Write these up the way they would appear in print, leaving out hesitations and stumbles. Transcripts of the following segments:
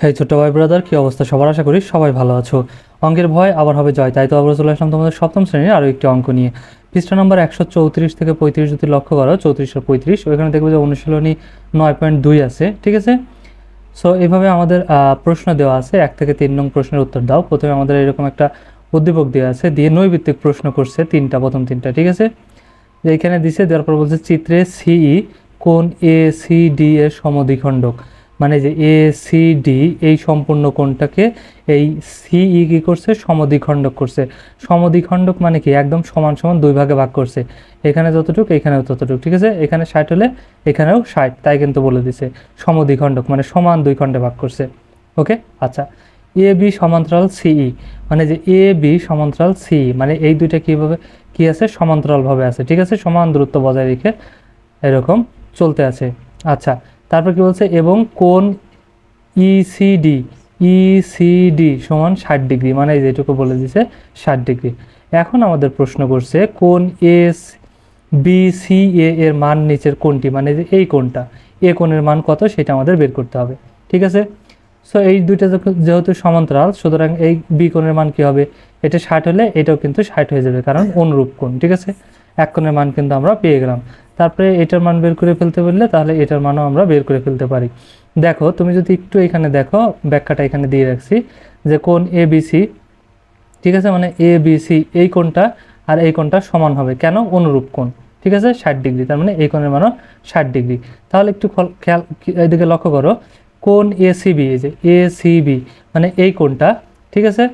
হেই ছোট্ট ভাই ব্রাদার, কি অবস্থা সবার? আশা করি সবাই ভালো আছো। অঙ্কের ভয় আবার হবে জয়, তাই তো আবার চলে আসলাম তোমাদের সপ্তম শ্রেণীর আরও একটি অঙ্ক নিয়ে। পৃষ্ঠা নম্বর 134 থেকে 35 যদি লক্ষ্য করো, 34 আর 35, ওইখানে দেখবে যে অনুশীলনী 9.2 আছে, ঠিক আছে। সো এইভাবে আমাদের প্রশ্ন দেওয়া আছে, 1 থেকে 3 নং প্রশ্নের উত্তর দাও। প্রথমে আমাদের এরকম একটা উদ্দীপক দেওয়া আছে, দিয়ে নৈভিত্তিক প্রশ্ন করছে তিনটা, প্রথম তিনটা, ঠিক আছে। যে এখানে দিছে, দেওয়ার পর বলছে চিত্রে সিই কোণ এ সি ডি এর সমদ্বিখণ্ডক, মানে যে এ সি ডি এই সম্পূর্ণ কোণটাকে এই সিই কি করছে, সমদ্বিখণ্ডক করছে। সমদ্বিখণ্ডক মানে কি, একদম সমান সমান দুই ভাগে ভাগ করছে, এখানে যতটুক এখানেও ততটুক, ঠিক আছে। এখানে 60 হলে এখানেও 60, তাই কিন্তু বলে দিছে সমদ্বিখণ্ডক মানে সমান দুই খণ্ডে ভাগ করছে। ওকে, আচ্ছা। এ বি সমান্তরাল সিই, মানে যে এ বি সমান্তরাল সিই, মানে এই দুইটা কীভাবে কি আছে, সমান্তরালভাবে আছে, ঠিক আছে, সমান দূরত্ব বজায় রেখে এরকম চলতে আছে। আচ্ছা, তারপর কি বলছে, এবং কোণ ইসিডি, ইসিডি সমান 60 ডিগ্রি, মানে যেটুকু বলে দিছে 60 ডিগ্রি। এখন আমাদের প্রশ্ন করছে কোণ এস বি সি এ এর মান নিচের কোণটি, মানে যে এই কোণটা, এ কোণের মান কত সেটা আমাদের বের করতে হবে, ঠিক আছে। সো এই দুইটা যেহেতু সমান্তরাল, সুতরাং এই বি কোণের মান কি হবে, এটা 60 হলে এটাও কিন্তু 60 হয়ে যাবে, কারণ অনুরূপ কোণ, ঠিক আছে। এক কোণের মান কিন্তু আমরা পেয়ে গেলাম। তারপরে এটার মান বের করে ফেলতে পারলে তাহলে এটার মানও আমরা বের করে ফেলতে পারি। দেখো তুমি যদি একটু এখানে দেখো, ব্যাখ্যাটা এখানে দিয়ে রাখছি, যে কোণ এ বি সি, ঠিক আছে, মানে এ বি সি এই কোণটা আর এই কোণটা সমান হবে, কেন, অনুরূপ কোণ, ঠিক আছে, 60 ডিগ্রি, তার মানে এই কোণের মানও 60 ডিগ্রি। তাহলে একটু খেয়াল এদিকে লক্ষ্য করো, কোণ এসিবি, এই যে এসিবি মানে এই কোণটা, ঠিক আছে,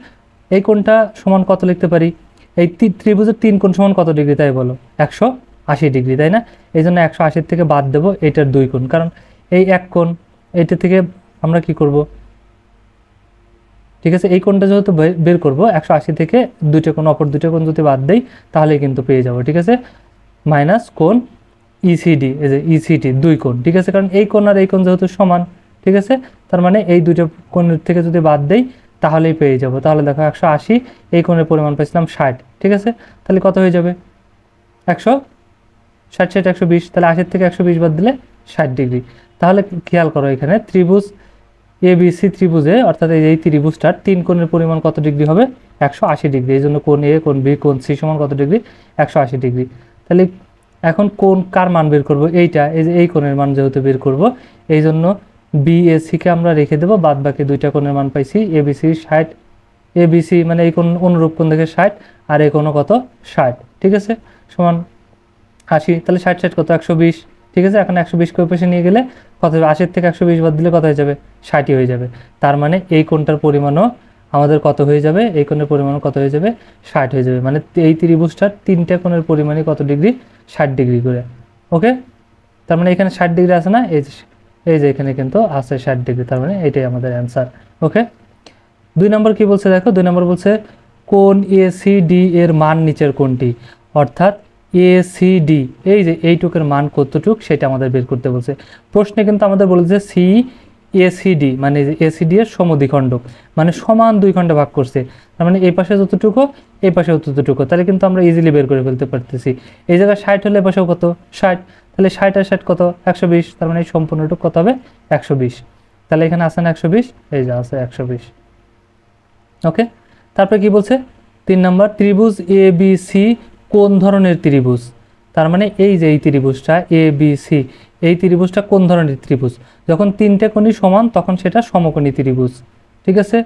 এই কোণটা সমান কত লিখতে পারি, এই ত্রিভুজের 3 কোণ সমান কত ডিগ্রি তাই বলো, 180 ডিগ্রি, তাই না। এই জন্য 180 থেকে বাদ দেবো এটার 2 কোণ, কারণ এই এক কোণ, এটা থেকে আমরা কি করব, ঠিক আছে, এই কোণটা যেহেতু বের করবো, 180 থেকে দুইটা কোণ, অপর দুইটা কোণ যদি বাদ দেই তাহলে কিন্তু পেয়ে যাব, ঠিক আছে, মাইনাস কোণ ইসিডি, এই যে ইসিডি 2 কোণ, ঠিক আছে, কারণ এই কোণ আর এই কোণ যেহেতু সমান, ঠিক আছে, তার মানে এই দুইটা কোণের থেকে যদি বাদ দেই তাহলেই পেয়ে যাব। তাহলে দেখো 180, এই কোণের পরিমাণ পাইছিলাম 60, ঠিক আছে, তাহলে কত হয়ে যাবে, 160, 60, 120, তাহলে 80 থেকে 120 বাদ দিলে 60 ডিগ্রি। তাহলে খেয়াল করো, এখানে ত্রিভুজ এবিসি ত্রিভুজে, অর্থাৎ এই ত্রিভুজটার 3 কোণের পরিমাণ কত ডিগ্রি হবে, 180 ডিগ্রি। এই জন্য কোণ এ, কোণ বি, কোণ সি সমান কত ডিগ্রি, 180 ডিগ্রি। তাহলে এখন কোণ কার মান বের করব, এইটা, এই যে এই কোণের মান যেহেতু বের করব, এই জন্য বি এ সিকে আমরা রেখে দেবো, বাদ বাকি দুইটা কোণের মান পাইছি, এবিসি 60, এবিসি মানে এই কোণ অনুরূপ কোণ দেখে 60, আর এই কোণও কত 60, ঠিক আছে, সমান 80, তাহলে 60 60 কত, 120, ঠিক আছে। এখন 120 কে পাশে নিয়ে গেলে কত হবে, 80 থেকে 120 বাদ দিলে কত হয়ে যাবে, 60 হয়ে যাবে। তার মানে এই কোণটার পরিমাণও আমাদের কত হয়ে যাবে, এই কোণের পরিমাণও কত হয়ে যাবে, 60 হয়ে যাবে। মানে এই ত্রিভুজটার 3টা কোণের পরিমাণই কত ডিগ্রি, 60 ডিগ্রি করে। ওকে, তার মানে এখানে 60 ডিগ্রি আছে না, এই যে এখানে কিন্তু আছে 60 ডিগ্রি, তার মানে এটাই আমাদের অ্যান্সার। ওকে, 2 নম্বর কি বলছে দেখো, 2 নম্বর বলছে কোণ এসিডি এর মান নিচের কোণটি, অর্থাৎ এসিডি এই যে এইটুকের মান কতটুক সেটা আমাদের বের করতে বলছে। প্রশ্নে কিন্তু আমাদের বলেছে সি এসিডি, মানে এসিডি এর সমদ্বিখণ্ডক, মানে সমান দুই খণ্ডে ভাগ করছে, তার মানে এই পাশে যতটুকু এই পাশেও ততটুকু, তাহলে কিন্তু আমরা ইজিলি বের করে ফেলতে পারতেছি। এই জায়গায় 60 হলে পাশেও কত 60, তাহলে 60 আর 60 কত, 120, তার মানে এই সম্পূর্ণটুক কত হবে, 120। তাহলে এখানে আছে না 120, এই যে আছে 120। ওকে, তারপরে কি বলছে, 3 নম্বর, ত্রিভুজ এ বি সি কোন ধরনের ত্রিভুজ, তার মানে এই যে এই ত্রিভুজটা এ বি সি, এই ত্রিভুজটা কোন ধরনের ত্রিভুজ, যখন 3টে কোণই সমান তখন সেটা সমকোণী ত্রিভুজ, ঠিক আছে,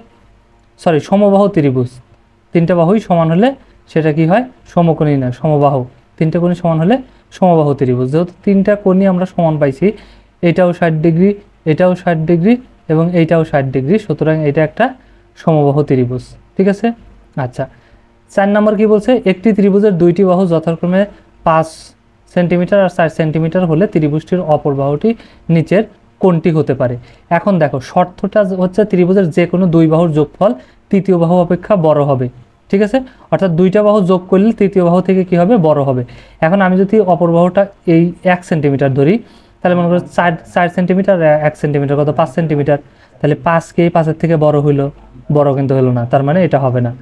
সরি সমবাহু ত্রিভুজ, 3টা বাহুই সমান হলে সেটা কি হয়, সমকোণী না সমবাহু, 3টে কোণই সমান হলে সমবাহু ত্রিভুজ। যেহেতু 3টা কোণই আমরা সমান পাইছি, এটাও 60 ডিগ্রি, এটাও 60 ডিগ্রি এবং এইটাও 60 ডিগ্রি, সুতরাং এটা একটা সমবাহু ত্রিভুজ, ঠিক আছে। আচ্ছা, 4 নম্বর কি বলছে, একটি ত্রিভুজের 2টি বাহু যথাক্রমে 5 সেন্টিমিটার আর 4 সেন্টিমিটার হলে ত্রিভুজটির অপর বাহুটি নিচের কোনটি হতে পারে। এখন দেখো শর্তটা হচ্ছে ত্রিভুজের যে কোনো 2 বাহুর যোগফল তৃতীয় বাহু অপেক্ষা বড় হবে, ঠিক আছে, অর্থাৎ 2টা বাহু যোগ করলে তৃতীয় বাহু থেকে কি হবে, বড় হবে। এখন আমি যদি অপর বাহুটা এই 1 সেন্টিমিটার ধরি, তাহলে মনে করো 4 সেন্টিমিটার, 1 সেন্টিমিটার কত, 5 সেন্টিমিটার, তাহলে 5 কে 5-এর থেকে বড় হইলো, বড় কিন্তু হলো না, তার মানে এটা হবে না।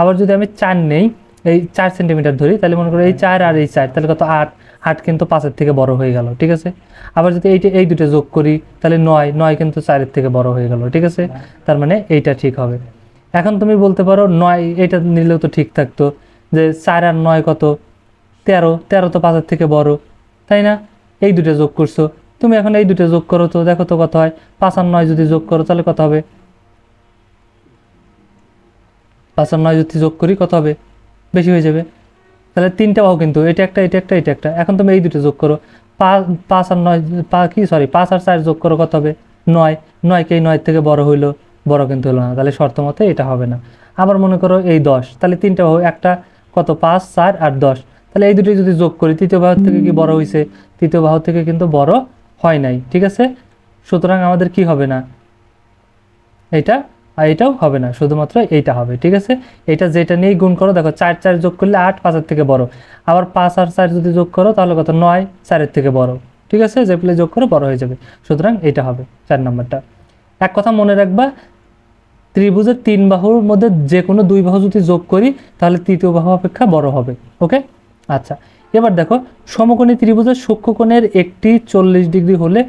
আবার যদি আমি 4 নেই, এই 4 সেন্টিমিটার ধরি, তাহলে মনে করো এই 4 আর এই 4, তাহলে কত 8, 8 কিন্তু 5-এর থেকে বড় হয়ে গেল, ঠিক আছে। আবার যদি এই দুটো যোগ করি তাহলে 9 কিন্তু 4-এর থেকে বড় হয়ে গেল, ঠিক আছে। তার মানে এইটা ঠিক হবে। এখন তুমি বলতে পারো 9 এটা নিলেও তো ঠিক থাকতো, যে 4 আর 9 কত, 13 তো 5-এর থেকে বড়, তাই না? এই দুটো যোগ করছো তুমি, এখন এই দুটো যোগ করো তো, দেখো তো কত হয়। 5 আর 9 যদি যোগ করো তাহলে কত হবে? 5 আর 9 যদি যোগ করি কত হবে? বেশি হয়ে যাবে। তাহলে 3টা বাহু কিন্তু, এটা একটা, এটা একটা, এটা একটা। এখন তুমি এই দুটো যোগ করো, 5 আর 9 5 আর 4 যোগ করো কত হবে? 9। 9 কে 9 থেকে বড় হইলো? বড় কিন্তু হলো না, তাহলে শর্ত মতে এটা হবে না। আবার মনে করো এই 10, তাহলে 3টা বাহু, একটা কত, 5, 4 আর 10। তাহলে এই দুটো যদি যোগ করি, তৃতীয় বাহু থেকে কি বড় হয়েছে? তৃতীয় বাহু থেকে কিন্তু বড় হয় নাই, ঠিক আছে। সুতরাং আমাদের কি হবে না, এইটা আর এটাও হবে না, শুধুমাত্র এইটা হবে, ঠিক আছে। এটা যেটা নিয়েই গুণ করো, দেখো 4 4 যোগ করলে 8 5-এর থেকে বড়। আবার 5 আর 4 যদি যোগ করো তাহলে কত, 9 4-এর থেকে বড়, ঠিক আছে। যে প্লে যোগ করো বড় হয়ে যাবে, সুতরাং এটা হবে 4 নম্বরটা। এক কথা মনে রাখবা, ত্রিভুজের 3 বাহুর মধ্যে যে কোনো 2 বাহু যদি যোগ করি তাহলে তৃতীয় বাহু অপেক্ষা বড় হবে, ওকে। আচ্ছা, এবার দেখো, সমকোণী ত্রিভুজের সূক্ষ্মকোণের একটি 40 ডিগ্রি হলে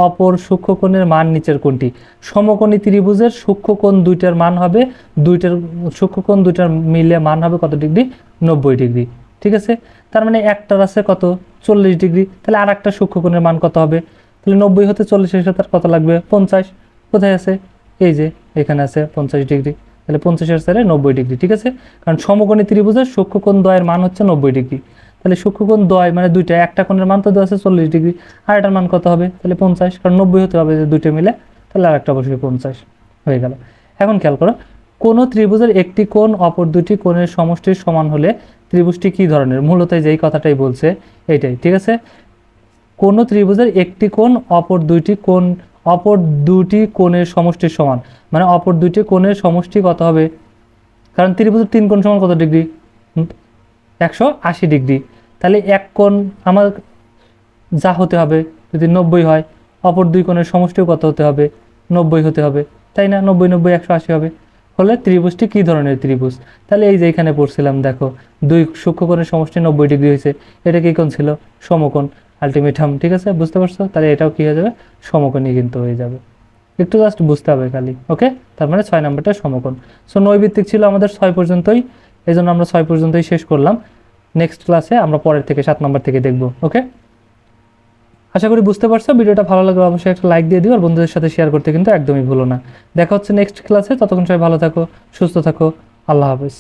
অপর সূক্ষ্মকোণের মান নিচের কোণটি। সমকোণী ত্রিভুজের সূক্ষ্মকোণ দুইটার মান হবে, সূক্ষ্মকোণ দুইটার মিলে মান হবে কত ডিগ্রি? 90 ডিগ্রি, ঠিক আছে। তার মানে একটার আছে কত, 40 ডিগ্রি, তাহলে আর একটা সূক্ষ্মকোণের মান কত হবে? তাহলে 90 হতে 40-এর সাথে কত লাগবে? 50। কোথায় আছে? এই যে এখানে আছে 50 ডিগ্রি, তাহলে 50-এর সাথে 90 ডিগ্রি, ঠিক আছে। কারণ সমকোণী ত্রিভুজের সূক্ষ্মকোণ দ্বয়ের মান হচ্ছে 90 ডিগ্রি। তাহলে সূক্ষ্মকোণ দ্বয় মানে দুইটা, একটা কোণের মান তো দেওয়া আছে 40 ডিগ্রি, আর এটার মান কত হবে? তাহলে 50, কারণ 90 হতে হবে দুইটা মিলে, তাহলে আর একটা অবশ্যই 50 হয়ে গেল। এখন খেয়াল করো, কোনো ত্রিভুজের একটি কোণ অপর দুটি কোণের সমষ্টির সমান হলে ত্রিভুজটি কি ধরনের? মূলত যেই কথাটাই বলছে এইটাই, ঠিক আছে। কোনো ত্রিভুজের একটি কোণ অপর দুটি কোণের সমষ্টির সমান, মানে অপর দুটি কোণের সমষ্টি কত হবে? কারণ ত্রিভুজের 3 কোণ সমান কত ডিগ্রি? 180 ডিগ্রি। তাহলে এক কোণ আমার যা হতে হবে, যদি 90 হয়, অপর দুই কোণের সমষ্টিও কত হতে হবে? 90 হতে হবে, তাই না? 90 90 180 হবে। হলে ত্রিভুজটি কি ধরনের ত্রিভুজ? তাহলে এই যে এখানে পড়ছিলাম, দেখো দুই সূক্ষ্মকোণের সমষ্টি 90 ডিগ্রি হয়েছে, এটা কি কোণ ছিল? সমকোণ। আলটিমেটাম, ঠিক আছে, বুঝতে পারছো? তাহলে এটাও কি হয়ে যাবে? সমকোণই কিন্তু হয়ে যাবে। একটু জাস্ট বুঝতে হবে খালি, ওকে। তার মানে 6 নম্বরটা সমকোণ। সো নৈবিত্তিক ছিল আমাদের 6 পর্যন্তই, এই জন্য আমরা 6 পর্যন্তই শেষ করলাম। নেক্সট ক্লাসে আমরা পরের থেকে 7 নম্বর থেকে দেখব, ওকে। আশা করি বুঝতে পারছো। ভিডিওটা ভালো লাগলে অবশ্যই একটা লাইক দিয়ে দিও, আর বন্ধুদের সাথে শেয়ার করতে কিন্তু একদমই ভুলো না। দেখা হচ্ছে নেক্সট ক্লাসে, ততক্ষণ সবাই ভালো থাকো, সুস্থ থাকো, আল্লাহ হাফেজ।